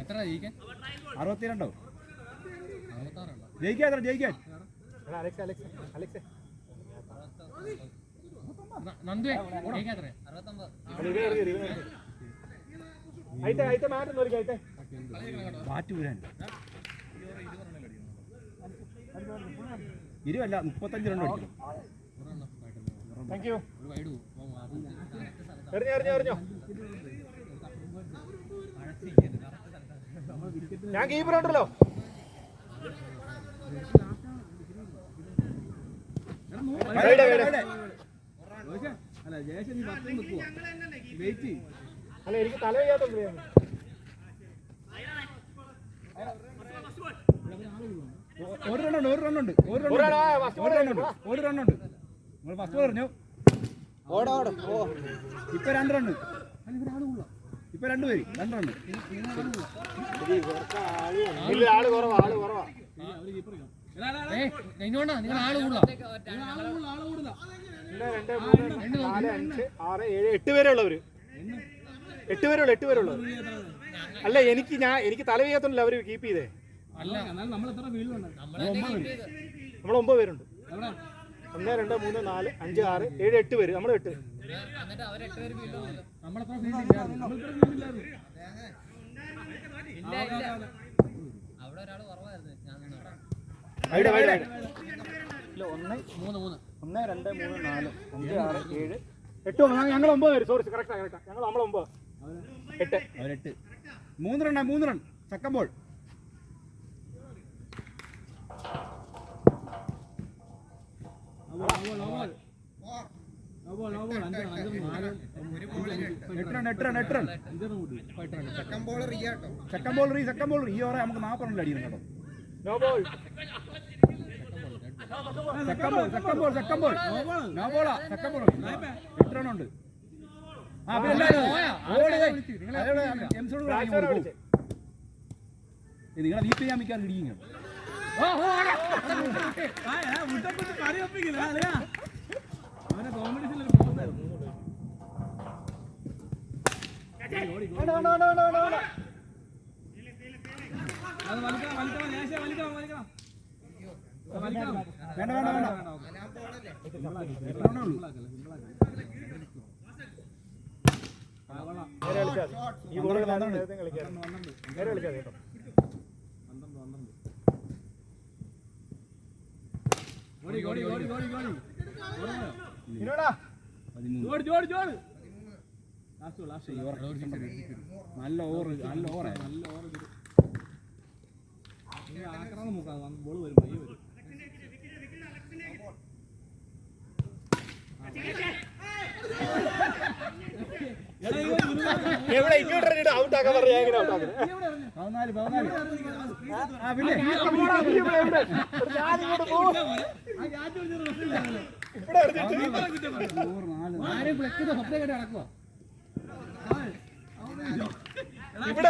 എത്ര ജയിക്കാൻ? 62 ജയിക്കാൻ ബാറ്റ് വീഴാൻ 20 അല്ല 35 റൺ അടിക്കണം. ഞാൻ കീപ്പർ ഉണ്ടല്ലോ. അല്ല എനിക്ക് തല വയ്യാത്ത ഒരു റണ്ണുണ്ട് നിങ്ങൾ ഫസ്റ്റ് പറഞ്ഞു. ഇപ്പൊ 2 റണ്ണ്, ഇപ്പൊ 2 പേര് 2 റണ്ണ്. ആള് കുറവാ. നിങ്ങൾ ആള് കൂടുതലാ. 2, 3, 4, 5, 6, 7, 8 പേരേ ഉള്ളവര്. 8 പേരുള്ളൂ. അല്ല എനിക്ക് തല വയ്യാത്തോണ്ടല്ല അവര് കീപ്പ് ചെയ്തേ. നമ്മൾ 9 പേരുണ്ട്. 1, 2, 3, 4, 5, 6, 7, 8 പേര്. നമ്മൾ 8.1, 2, 3, 4, 5, 6, 7, 8. ഞങ്ങൾ 9 പേര്. സോറി, കറക്റ്റാ. ഞങ്ങൾ 9. 8. 3 run second ball. Second ball ഈ ഓവർ നമുക്ക് 40 റണ്ണിൽ അടിക്കണം കേട്ടോ. No ball. സെക്കൻഡ് ബോൾ 8 റണ്ണുണ്ട്. നിങ്ങളെ വീട്ടിൽ ഞാൻ മിക്കാറ് ഇടിക്കും. നല്ല ഓവർ ബോൾ വരും. എവിടെ ഇങ്ങോട്ട് ഔട്ട് ആക്കാൻ പറഞ്ഞ എങ്ങനെ ഔട്ട് ആക്കുന്നത്? 14 ഇവിടെ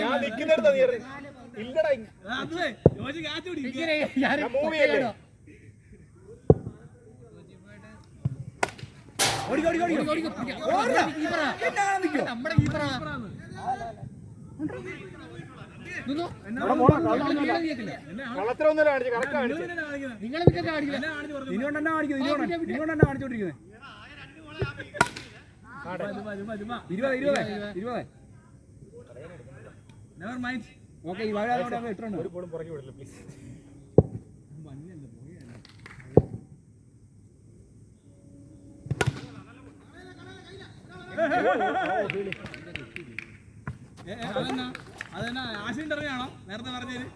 ഞാൻ നിൽക്കുന്നിടത്താ നീ ഇല്ലടാ. മൂവിയല്ലേ കള്ളത്തിലൊന്നുമല്ല കാണിച്ചു. കറക്റ്റ് കാണിച്ചു. ഇനികൊണ്ടെന്നാ കാണിച്ചോണ്ടിരിക്കുന്നത്. 20 ഓക്കെ. ഈ വാഴ ഇട്ടുണ്ട്. ഒരു ബോളും പുറകെ വിടില്ല പ്ലീസ്. അതെന്നാ ആശുണ്ടറിയാണോ നേരത്തെ പറഞ്ഞത്?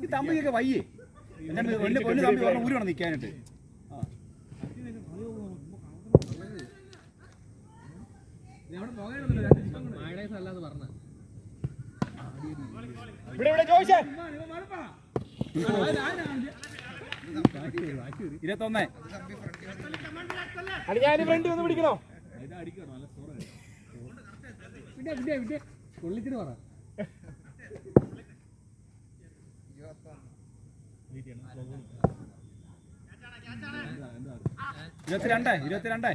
ഈ തമ്പിയൊക്കെ വയ്യേ ഊരി വേണം നിൽക്കാനായിട്ട്. അല്ലാതെ പറഞ്ഞ 21. ഞാൻ ഫ്രണ്ട് ഒന്ന് പിടിക്കണോ? കൊള്ളിച്ചിട്ട് പറ. 22.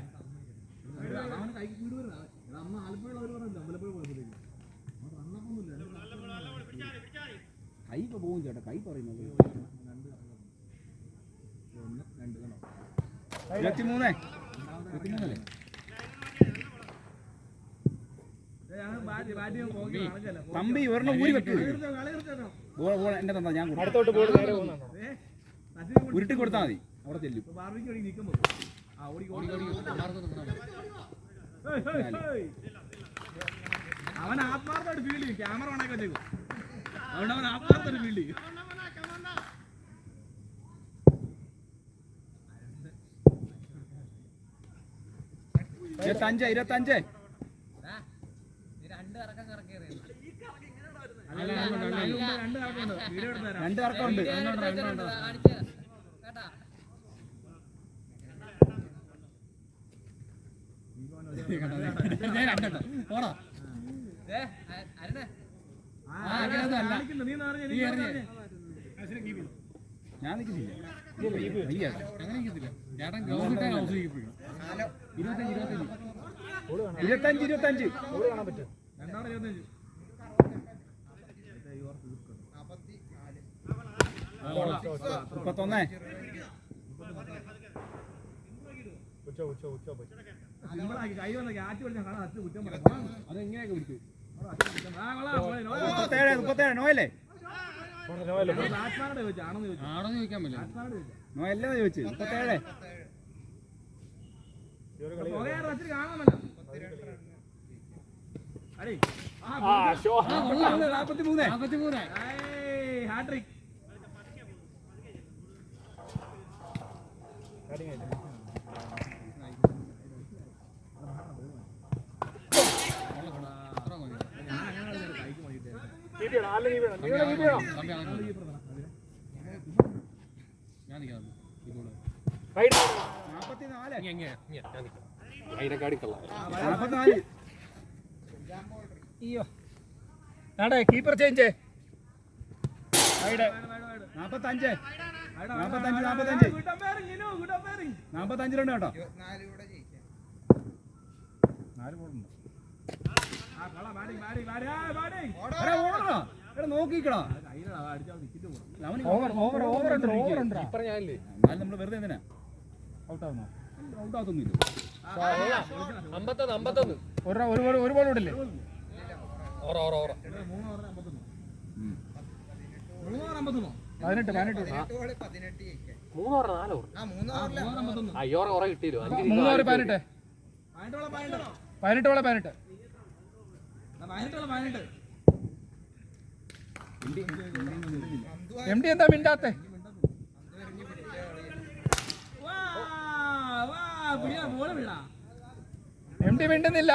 അവന് കൈക്ക് വീട് വരുന്നത് അമ്മ ആലപ്പുഴയുള്ളവർ പറഞ്ഞില്ല അമ്പലപ്പുഴ പോയപ്പോഴത്തേക്ക് റണ്ണപ്പൊന്നുമില്ല കൈ ഇപ്പൊ പോകും ചേട്ടാ കൈ പറയുന്നത് 23 തമ്പി ഒരെണ്ണം ഊരി വെക്ക് എന്റെ തന്നാ ഞാൻ അടുത്തോട്ട് ബോൾ നേരെ പോകുന്നുണ്ടോ ഉരുട്ടി കൊടുത്താൽ മതി അവിടെ ചെല്ലും അവൻ ആത്മാർത്ഥമായിട്ട് ഫീൽഡ് ചെയ്യും ക്യാമറ ഓണാക്കി വെച്ചേക്കും അതുകൊണ്ട് അവൻ ആത്മാർത്ഥമായിട്ട് ഫീൽഡ് ചെയ്യും 25 രണ്ട് കറക്കമുണ്ട് ഞാൻ നിൽക്കുന്നില്ല അങ്ങനെ നിൽക്കത്തില്ല ചേട്ടൻ ഗ്രൗണ്ട് 25 ബോൾ കാണാൻ പറ്റും 31 കൈ വന്ന ക്യാച്ച് പിടിച്ചാൽ കാണാൻ അച്ഛൻ കുറ്റം പറയാം അതെങ്ങനെയൊക്കെ പിടിച്ചു 37 നോയല്ലേ ബാറ്റ്സ്മാനോട് ചോദിച്ചു ആണെന്ന് ചോദിച്ചു ആണെന്ന് ചോദിക്കാൻ പറ്റില്ല ബാറ്റ്സ്മാനോട് ചോദിച്ചു നോയല്ലേ ചോദിച്ചു 37 അച്ഛന് കാണാമല്ലോ 43 ഹാട്രിക് കീപ്പർ ചേഞ്ച് 45 റൺ കേട്ടോ 4 ബോളുണ്ട് നോക്കിക്കടാ നമ്മൾ വെറുതെ എന്തിനാ ഔട്ടാവുന്നോ ഔട്ടാവുന്നില്ല ഒരു ബോൾ ഇടല്ലേ 18 എം ഡി എന്താ മിണ്ടാത്തെ എം ഡി മിണ്ടുന്നില്ല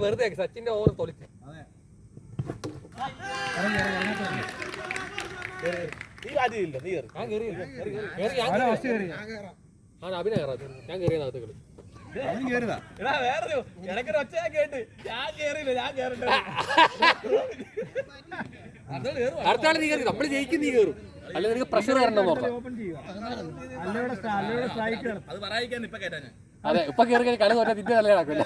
വെറുതെ സച്ചിന്റെ ഓവർ തൊളിച്ച് അഭിനയ ഞാൻ കയറിയതിനകത്ത് കളി അടുത്ത ആള് നീ കയറി നമ്മള് ജയിക്കും നീ കയറും അല്ലെ നിനക്ക് പ്രഷർ വരണം അതെ ഇപ്പൊ കയറി കഴിഞ്ഞാൽ കളി തോറ്റാ തിന്റെ നല്ല കിടക്കില്ല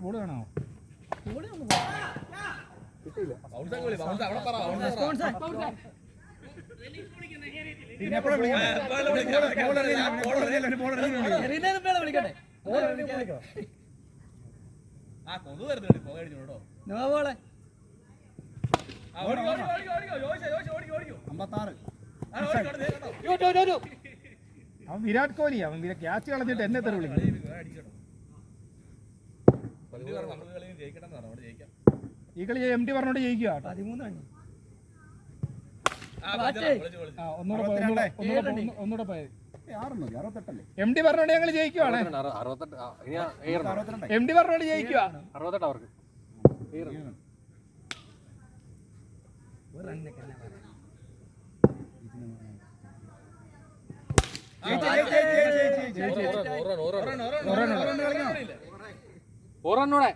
ബോൾ കാണോ അവൻ വിരാട് കോഹ്ലി അവൻ ക്യാച്ച് കളഞ്ഞിട്ട് എന്നെ തെറി വിളിക്കും ഈ കളി എം ഡി പറഞ്ഞോണ്ട് ജയിക്കുക ഒന്നുകൂടെ പോയത് എം ഡി പറഞ്ഞോണ്ട് ഞങ്ങൾ ജയിക്കുവാണ് എം ഡി പറഞ്ഞോണ്ട് ജയിക്കുക 68 അവർക്ക് ഓറന്നൂടെ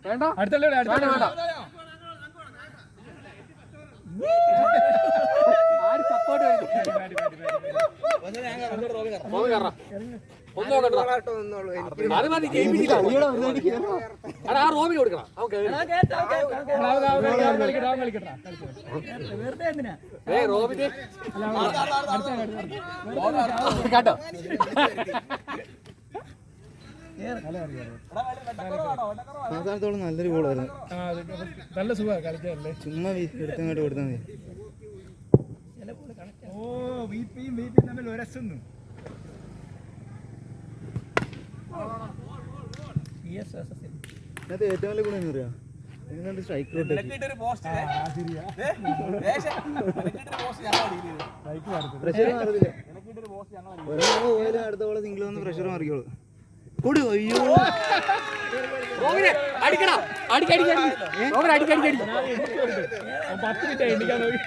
വേണ്ട അടുത്തുള്ള വേണ്ട ആര് സപ്പോർട്ട് ഒന്നും നോക്കണ്ട അത് മതി ജയിപ്പിക്കില്ല എടാ ആ റോബിന് കൊടുക്കണം അവൻ റോബിന് കേട്ടോ അവസാനത്തോളം നല്ലൊരു ഗോളായിരുന്നു. നല്ല സുഖമാണ് കളിക്കാനല്ലേ. ചുമ്മാ എടുത്തങ്ങോട്ട് കൊടുത്താൽ മതി. ഓ വിപിയും തമ്മിൽ ഒരസുന്നു. ഇതിനകത്ത് ഏറ്റവും വലിയ ഗുണം എന്ന് പറയാം എങ്ങനെയുണ്ട് സ്ട്രൈക്ക് റേറ്റ്. പ്രഷർ മാറില്ല. ഒരാൾ പോയാലും അടുത്ത പോലെ സിംഗിൾ വന്ന് പ്രഷർ മാറിക്കോളൂ. കൊടു അയ്യോ അടിക്കണം അടിക്കടിക്കടി 10 മിനിറ്റ് എണ്ണിക്കാൻ നോക്കി.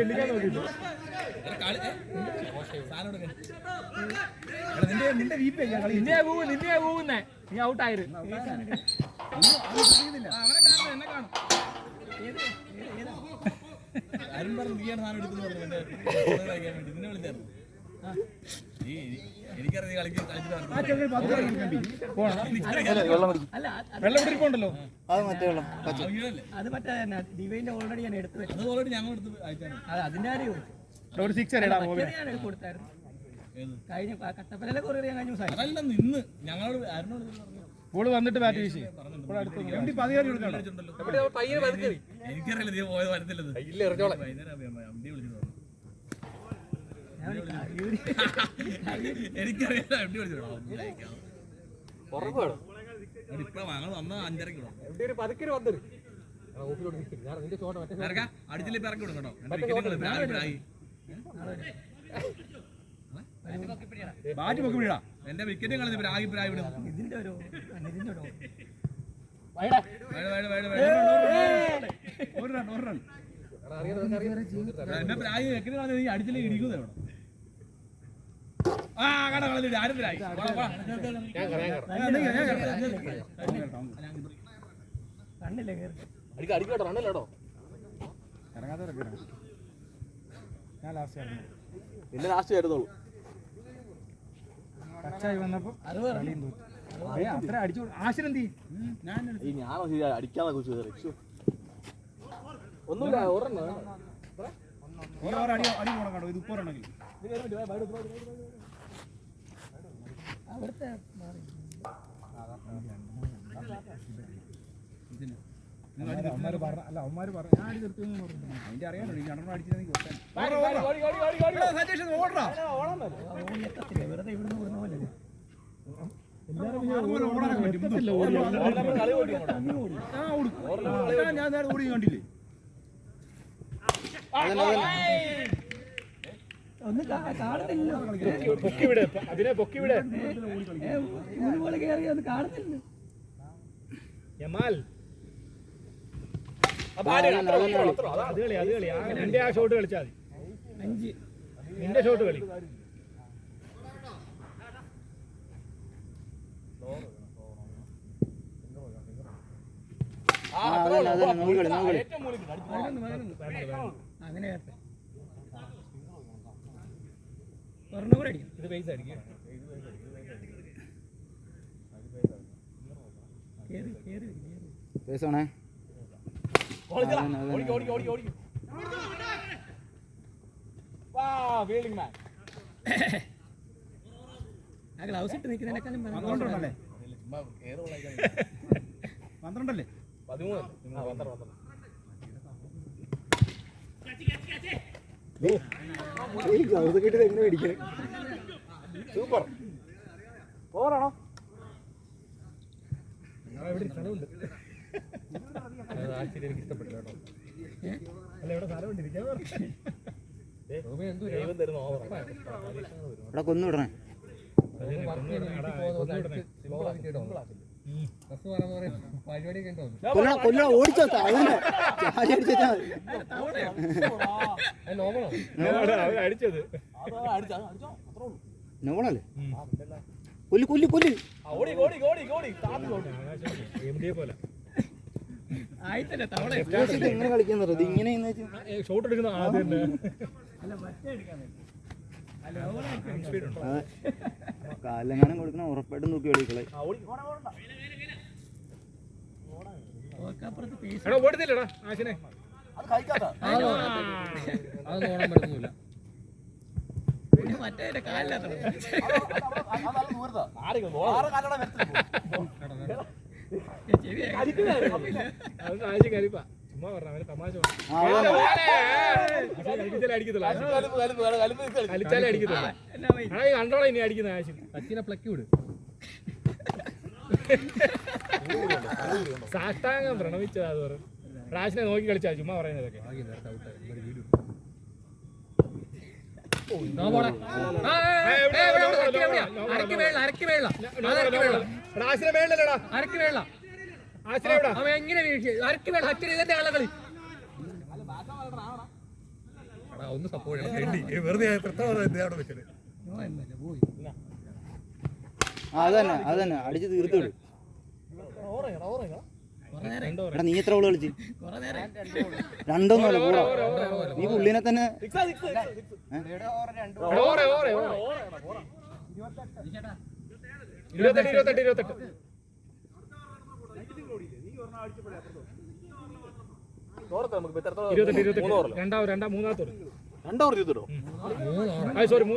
എണ്ണിക്കാൻ നോക്കിയില്ല. നിന്റെ നിന്നെ പോകുന്നേ നീ ഔട്ടായിരുന്നു. വെള്ളം കുടിപ്പുണ്ടല്ലോ. അത് മറ്റേ വെള്ളം അത് മറ്റേ ഡിവൈൻ്റെ ഓൾറെഡി ഞാൻ എടുത്തു വെച്ചു. അതിന്റെ ആരെയും ഒരു 6 ഇടാം. ഞാൻ കൊടുത്തായിരുന്നു കഴിഞ്ഞ കട്ടപ്പനയിലെ കൊറിയർ ഞാൻ കഴിഞ്ഞ ദിവസം ബോള് വന്നിട്ട് ബാറ്റ് വീശി പയ്യെ പതുക്കറി എനിക്കറിയില്ല നീ പോയത് വരത്തില്ലത് ഇല്ല എറിഞ്ഞോളെ എനിക്കറിയാം എവിടെ വിളിച്ചോ ഉറപ്പാണ് ഇപ്പൊ ഞങ്ങൾ വന്ന 5:30 എവിടെ ഒരു പതുക്കര് വന്നൊരു ഓഫിലോട്ട് നിൽക്കും ഞാൻ നിന്റെ ചോട്ട മറ്റേ അടിച്ചില്ല ഇപ്പൊ ഇറക്കി വിടും കേട്ടോ ബാറ്റ് പൊക്കി വിടാ. എന്റെ വിക്കറ്റ് കളഞ്ഞ പ്രാഗി പ്രായി വിടും ഇതിന്റെ ഒരു എന്റെ പ്രാഗി വിക്കറ്റ് കളഞ്ഞ നീ അടിച്ചില്ല ഇടിക്കുന്നേ വേണം. ആ കട കളഞ്ഞിട്ട് ആരും പ്രായി കണ്ണില്ല കയറി അടിക്കട്ടോ റണ്ണല്ലേടോ ഇറങ്ങാത്തവരൊക്കെ ഞാൻ ലാസ്റ്റ് ആയിരുന്നു. പിന്നെ ലാസ്റ്റ് ആയിരുന്നുള്ളൂ. ടച്ചായി വന്നപ്പോ കളിയും തോറ്റു. അത്ര അടിച്ചു. ആശിനെന്തി ഞാനോ ശരി അടിക്കാതെ കുറിച്ച് ഒന്നുമില്ല ഒരെണ്ണം അടി പോണം കേട്ടോ. ഇത് ഉപ്പോറുണ്ടെങ്കിൽ അവിടുത്തെ അവന്മാര് പറഞ്ഞു ഞാൻ അടി നിർത്തുമെന്ന് പറഞ്ഞു. അതിന്റെ അറിയാനോ ഈ രണ്ടെണ്ണം അടിച്ചിരുന്നെങ്കിൽ എത്തത്തില്ല വെറുതെ ഇവിടുന്ന് വിടുന്ന പോലെ ഞാൻ നേരെ ഓടി കണ്ടില്ലേ. ഒന്നും കാണുന്നില്ല. പൊക്കിവിടെ അതിനെ പൊക്കിവിടെ പോലെ കയറി അത് കാണുന്നില്ല. യമാൽ അത് കളി നിന്റെ ആ ഷോട്ട് കളിച്ചാൽ മതി. 5 നിന്റെ ഷോട്ട് കളി. അങ്ങനെ ഒരെണ്ണം കൂടെ അടിക്കും. ഇത് പൈസ അടിക്കും. പേസാണേ ആ ഗ്ലൗസ് ഇട്ട് നിൽക്കുന്നതിനേക്കാളും 12 അല്ലേ 13 ഗ്ലൗസ് ഒക്കെ ഇട്ട് എങ്ങനെ മേടിക്കണേ. സൂപ്പർ ഓവറാണോ? ഇവിടെ സ്ഥലമുണ്ട്. എനിക്ക് ഇഷ്ടപ്പെട്ടില്ല കേട്ടോ. അല്ല ഇവിടെ സ്ഥലമുണ്ട് ഇരിക്കാൻ. ഇവിടെ കൊന്നു വിടണേ. കൊല്ല ഓടിച്ചോ അടിച്ചത് നോവണല്ലേ. കൊല്ലു കൊല്ലു കൊല്ലു ഓടി ഓടി ഓടി ഓടി പോലെ ആയിട്ടല്ലേ തവള ഇത് എങ്ങനെ കളിക്കുന്നത് ഇത് ഇങ്ങനെ ഷോട്ട് എടുക്കുന്ന ആദ്യം തന്നെ അല്ല മറ്റേ എടുക്കാൻ കാലെങ്ങാനും കൊടുക്കണം ഉറപ്പായിട്ടും നോക്കി കളിക്കളെ ഓർക്കപ്പുറത്ത് പേസ് എടാ ഓടുന്നില്ലടാ ആശിനെ അത് നോടാൻ പറ്റുന്നില്ല. പിന്നെ മറ്റേ കാലില്ലാത്ത ചെവി അത് ആശി കരിപ്പാ ചുമ്മാ പറഞ്ഞ അവന് തമാശ അടിക്കത്തില്ല കളിച്ചാലേ അടിക്കത്തില്ല എന്നാ പോയി കണ്ടോളാം ഇനി അടിക്കുന്ന ആശി സച്ചിനെ പ്ലക്കി വിട്. സാഷ്ടാംഗം പ്രണമിച്ചതാ അത് പറഞ്ഞു റാശിനെ നോക്കി കളിച്ചാ ചുമ്മാ പറയുന്നതൊക്കെ റാശിനെ വേണ്ടല്ലടാ ആശിനെ എവിടാ ഒന്ന് സപ്പോർട്ട് വെറുതെ നോ എന്നല്ല പോയി അതന്നെ അടിച്ച് തീർത്തു വിടും കുറെ നേരം എടാ നീ എത്ര ബോൾ കളിച്ച് കുറെ നേരം രണ്ടൊന്നുമല്ല കൂടാ നീ പുള്ളിനെ തന്നെ സോറി 3 ഓവർ 4ാമത്തെ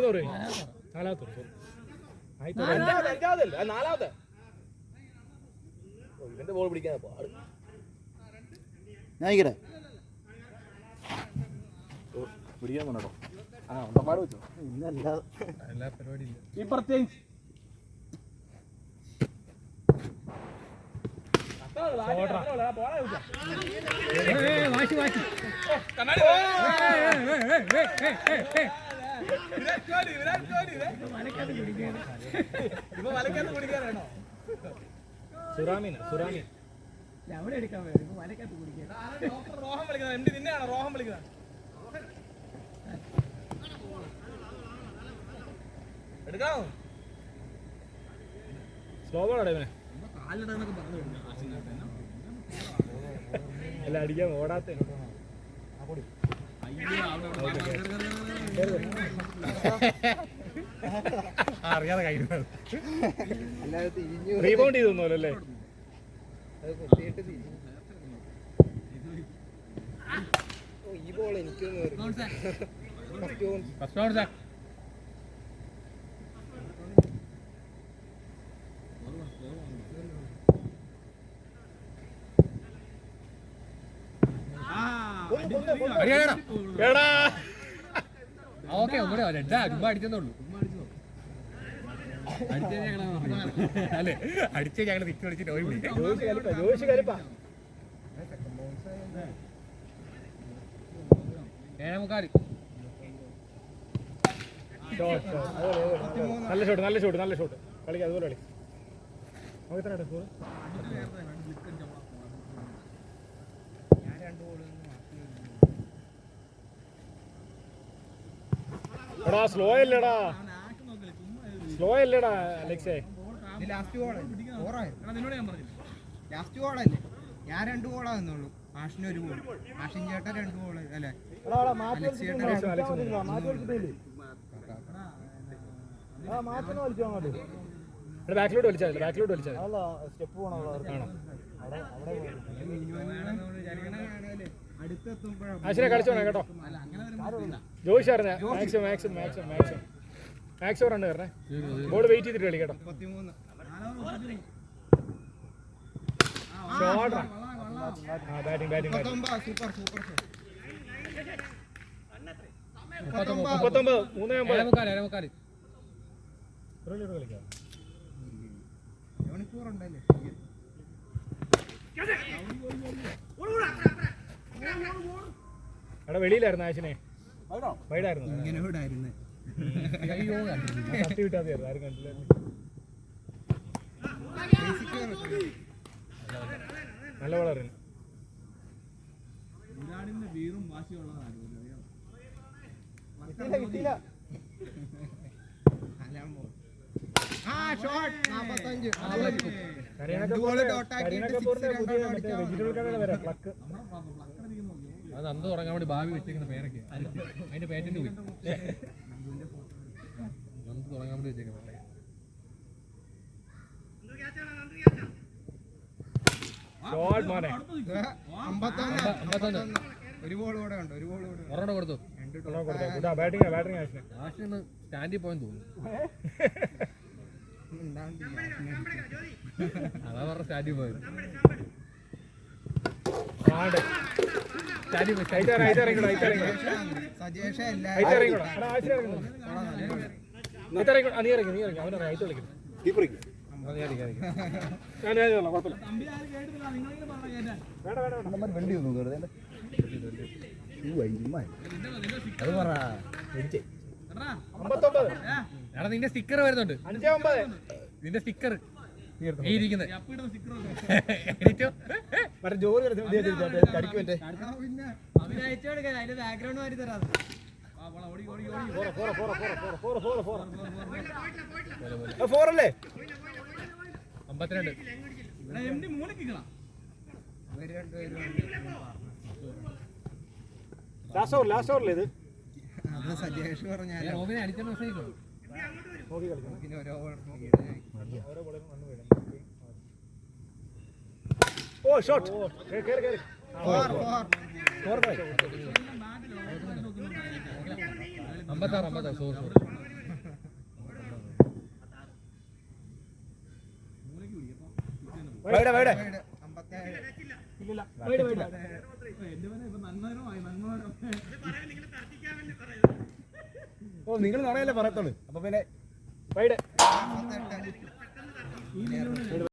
ഓവർ നാലാമത്തെ ഇവന്റെ ബോൾ പിടിക്കാൻ ഞാൻ ഇക്കട്ടെ പിടിക്കാൻ പോണോ ഉണ്ടമാട് വെച്ചോ ഇന്നല്ല എല്ലാ പരിപാടിയും കീപ്പർ ചേഞ്ച് വാശി വാശി കുടിക്കാനാണോ സുറാമീൻ അവിടെ എടുക്കാൻ വരും ഇപ്പൊ വലക്കകത്ത് കുടിക്കാൻ റോഹം വിളിക്കുന്നത് എം ഡി നിന്നെയാണോ റോഹം വിളിക്കുന്നത് എടുക്കാമോ സ്ലോ ബോളാണ് ഇവനെ കാലിടന്നൊക്കെ പറഞ്ഞു എല്ലാം അടിക്കാൻ ഓടാത്ത അറിയാതെ കഴിയുന്നത് റീബൗണ്ട് ചെയ്തൊന്നുമല്ലോ അല്ലേ ഈ ബോൾ എനിക്കൊന്നും ഓക്കെ ഒന്നുകൂടെ ചുമ്മാ അടിച്ചെന്നുള്ളൂ. അല്ലേ അടിച്ച ഞങ്ങൾ തിരിച്ചു വിളിച്ചിട്ട് ഓടി വിളിക്കാം. ഏഴേമുക്കാല് നല്ല ഷോട്ട് കളിക്കാം അതുപോലെ കളി നമുക്ക് എത്ര എടുക്കും എടാ സ്ലോ അല്ലേടാ അലക്സേ ലാസ്റ്റ് ഗോളല്ലേ ഞാൻ 2 ഗോളാ തന്നുള്ളൂ. ആഷിന് 1 ഗോൾ, ആഷിൻ ചേട്ടൻ 2 ഗോൾ അല്ലേ, അലക്സ് ചേട്ടൻ ബാക്കിലോട്ട് വലിച്ചാൽ സ്റ്റെപ്പ് പോണോ ആശിനെ കളിച്ചോണേ കേട്ടോ. ജോയിഷ് ആയിരുന്നേ മാക്സ് ഓവർ ഉണ്ട് കയറേ. ബോൾ വെയിറ്റ് ചെയ്തിട്ട് കളി കേട്ടോ. 33 ബാറ്റിംഗ് 39 ഏഴേമുക്കാല് കളിക്കാം. മണിക്കൂറുണ്ടല്ലേ. എടാ വെളിയിലായിരുന്നു ആശിനെ, വൈഡായിരുന്നു. ഇങ്ങനെ വിടായിരുന്നു. തട്ടി വിട്ടാൽ മതിയായിരുന്നു, ആരും കണ്ടില്ല. നല്ല വളർന്നു. വീറും വാശിയുള്ളതാണ്. കിട്ടിയില്ല. അത് അന്ന് തുടങ്ങാൻ വേണ്ടി ഭാവി വെച്ചേക്കുന്ന പേരൊക്കെ അതിന്റെ പേറ്റന്റ് പോയി അന്ന് തുടങ്ങാൻ വേണ്ടി വെച്ചേക്കുന്ന പേര്. ഒരു ബോൾ കൂടെ ഉണ്ട്, ഒരു ബോൾ കൂടെ ഒരെണ്ണം കൊടുത്തു ആഷിന് സ്റ്റാൻഡിൽ പോയെന്ന് തോന്നുന്നു. അതാ പറഞ്ഞ സ്റ്റാൻഡിൽ പോയത്. സ്റ്റാൻഡിൽ പോയി സജേഷ അല്ല വണ്ടി ഒന്നും വെറുതെ അത് പറ എടാ നിന്റെ സ്റ്റിക്കർ വരുന്നുണ്ട്, നിന്റെ സ്റ്റിക്കർ ഈ ഇരിക്കുന്നത് ജോലി അതിന്റെ ബാക്ക്ഗ്രൗണ്ട് മാറ്റി തരാം. 4 അല്ലേ 52. ലാസ്റ്റ് ഓവറിൽ ഇത് അത് സജേഷ് പറഞ്ഞാൽ റോബിനെ അടിച്ച മെസ്സേജ് ഓ ഷോട്ട് കേറി 56 സോറി ഓ നിങ്ങൾ നിറയല്ലേ പറയത്തുള്ളൂ അപ്പൊ പിന്നെ